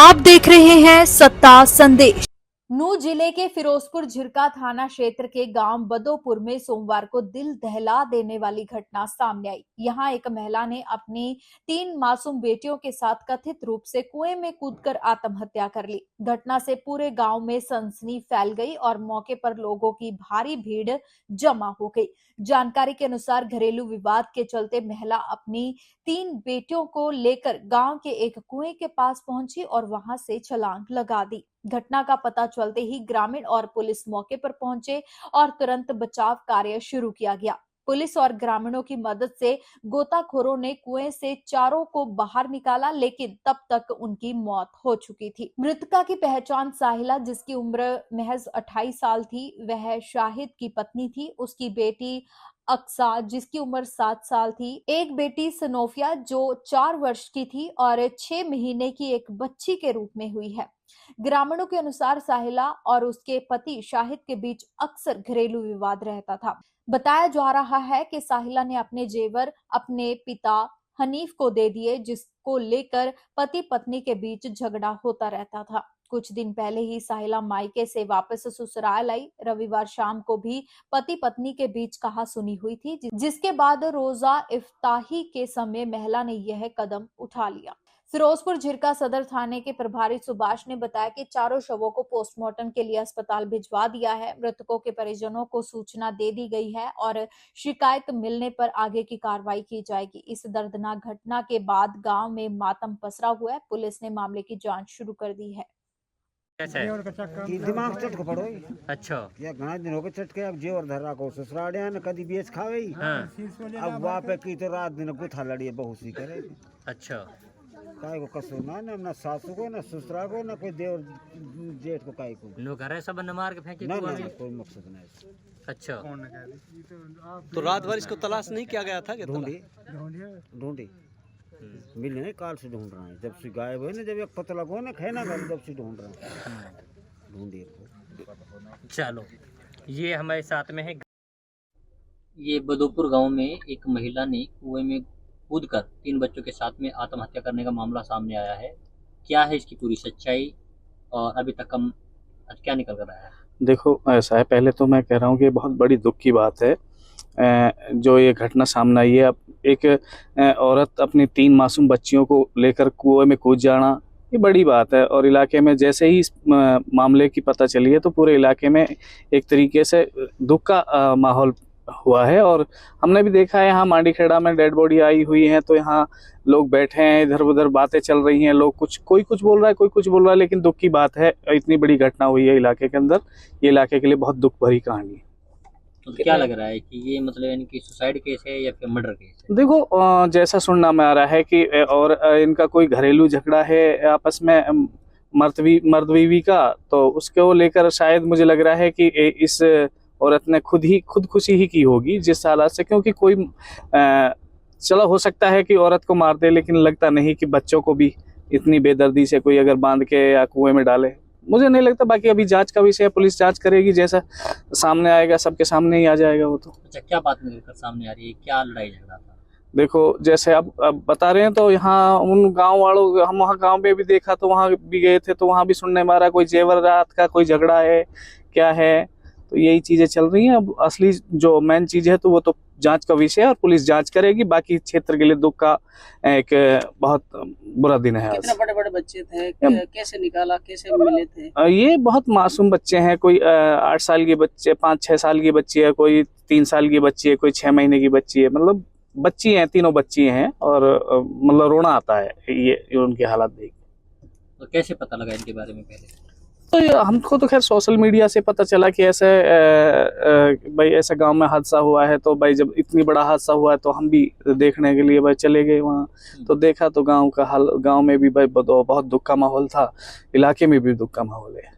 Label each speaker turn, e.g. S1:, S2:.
S1: आप देख रहे हैं सत्ता संदेश। नूंह जिले के फिरोजपुर झिरका थाना क्षेत्र के गांव बदोपुर में सोमवार को दिल दहला देने वाली घटना सामने आई। यहां एक महिला ने अपनी 3 मासूम बेटियों के साथ कथित रूप से कुएं में कूदकर आत्महत्या कर ली। घटना से पूरे गांव में सनसनी फैल गई और मौके पर लोगों की भारी भीड़ जमा हो गई। जानकारी के अनुसार घरेलू विवाद के चलते महिला अपनी 3 बेटियों को लेकर गांव के एक कुएं के पास पहुंची और वहां से छलांग लगा दी। घटना का पता चलते ही ग्रामीण और पुलिस मौके पर पहुंचे और तुरंत बचाव कार्य शुरू किया गया। पुलिस और ग्रामीणों की मदद से गोताखोरों ने कुएं से चारों को बाहर निकाला, लेकिन तब तक उनकी मौत हो चुकी थी। मृतका की पहचान साहिला, जिसकी उम्र महज 28 साल थी, वह शाहिद की पत्नी थी। उसकी बेटी अक्सा, जिसकी उम्र 7 साल थी, एक बेटी सनोफिया जो 4 वर्ष की थी और 6 महीने की एक बच्ची के रूप में हुई है। ग्रामीणों के अनुसार साहिला और उसके पति शाहिद के बीच अक्सर घरेलू विवाद रहता था। बताया जा रहा है कि साहिला ने अपने जेवर अपने पिता हनीफ को दे दिए, जिसको लेकर पति पत्नी के बीच झगड़ा होता रहता था। कुछ दिन पहले ही साहिला मायके से वापस ससुराल आई। रविवार शाम को भी पति पत्नी के बीच कहासुनी हुई थी, जिसके बाद रोजा इफ्ताही के समय महिला ने यह कदम उठा लिया। फिरोजपुर झिरका सदर थाने के प्रभारी सुभाष ने बताया कि चारों शवों को पोस्टमार्टम के लिए अस्पताल भिजवा दिया है। मृतकों के परिजनों को सूचना दे दी गई है और शिकायत मिलने पर आगे की कार्रवाई की जाएगी। इस दर्दनाक घटना के बाद गांव में मातम पसरा हुआ है। पुलिस ने मामले की जांच शुरू कर दी है।
S2: कि दिमाग चटक पड़ो।
S3: अच्छा,
S2: या घना दिन हो गए चटके। अब जेवर धरा को ससुराड़िया ने कदी बेच खावे। अब वापे की तो रात दिन गुथा लड़ी बहुत सी करे।
S3: अच्छा,
S2: काय को कसो ना सासू को ना ससुरा को ना कोई देवर जेठ को काय को
S3: नो घर सब न मार के फेंके
S2: ना
S3: कुआं में?
S2: कोई मकसद नहीं।
S3: अच्छा,
S4: तो रात भर इसको तलाश नहीं किया गया था?
S2: ढूंढी मिले नहीं, काल से ढूंढ रहा है। जब से गायब है ना, जब एक पता लगो ना खाना घर, जब से ढूंढ रहा है। ढूंढिए
S3: चलो, ये हमारे साथ में है। ये बदोपुर गांव में एक महिला ने कुएं में कूदकर 3 बच्चों के साथ में आत्महत्या करने का मामला सामने आया है। क्या है इसकी पूरी सच्चाई और अभी तक हम क्या निकल कर आया है?
S5: देखो, ऐसा है, पहले तो मैं कह रहा हूँ कि बहुत बड़ी दुख की बात है जो ये घटना सामने आई है। अब एक औरत अपनी 3 मासूम बच्चियों को लेकर कुएं में कूद जाना, ये बड़ी बात है। और इलाके में जैसे ही इस मामले की पता चली है तो पूरे इलाके में एक तरीके से दुख का माहौल हुआ है। और हमने भी देखा है, यहाँ मांडीखेड़ा में डेड बॉडी आई हुई है तो यहाँ लोग बैठे हैं, इधर उधर बातें चल रही हैं। लोग कोई कुछ बोल रहा है, कोई कुछ बोल रहा है, लेकिन दुख की बात है, इतनी बड़ी घटना हुई है इलाके के अंदर। ये इलाके के लिए बहुत दुख भरी कहानी है।
S3: तो क्या लग रहा है कि ये मतलब इनकी सुसाइड केस है या फिर मर्डर केस है?
S5: देखो, जैसा सुनना में आ रहा है कि और इनका कोई घरेलू झगड़ा है आपस में मर्द बीवी का, तो उसको लेकर शायद मुझे लग रहा है कि इस औरत ने खुदकुशी ही की होगी जिस हालात से। क्योंकि कोई चलो हो सकता है कि औरत को मार दे, लेकिन लगता नहीं कि बच्चों को भी इतनी बेदर्दी से कोई अगर बांध के या कुएं में डाले, मुझे नहीं लगता। बाकी अभी जांच का विषय है, पुलिस जांच करेगी, जैसा सामने आएगा सबके सामने ही आ जाएगा वो तो।
S3: अच्छा, क्या बात निकलकर सामने आ रही है? क्या लड़ाई झगड़ा था?
S5: देखो, जैसे अब बता रहे हैं तो यहाँ उन गांव वालों, हम वहाँ गांव में भी देखा तो वहाँ भी गए थे तो वहाँ भी सुनने में आ रहा कोई जेवर रात का कोई झगड़ा है, क्या है, तो यही चीजें चल रही हैं। अब असली जो मेन चीज है तो वो तो जांच का विषय है और पुलिस जांच करेगी। बाकी क्षेत्र के लिए दुख का एक बहुत बुरा दिन है।
S6: कितने बड़े बड़े बच्चे थे? कैसे निकाला, कैसे मिले थे?
S5: ये बहुत मासूम बच्चे हैं। कोई 8 साल के बच्चे, 5-6 साल की बच्ची है, कोई 3 साल की बच्ची है, कोई 6 महीने की बच्ची है। मतलब बच्ची हैं, तीनों बच्ची हैं। और मतलब रोना आता है ये उनके हालात देख।
S3: तो कैसे पता लगा इनके बारे में पहले?
S5: तो हमको तो खैर सोशल मीडिया से पता चला कि ऐसे भाई ऐसा गांव में हादसा हुआ है। तो भाई जब इतनी बड़ा हादसा हुआ है तो हम भी देखने के लिए भाई चले गए वहाँ। तो देखा तो गांव में भी भाई बहुत दुख का माहौल था, इलाके में भी दुख का माहौल है।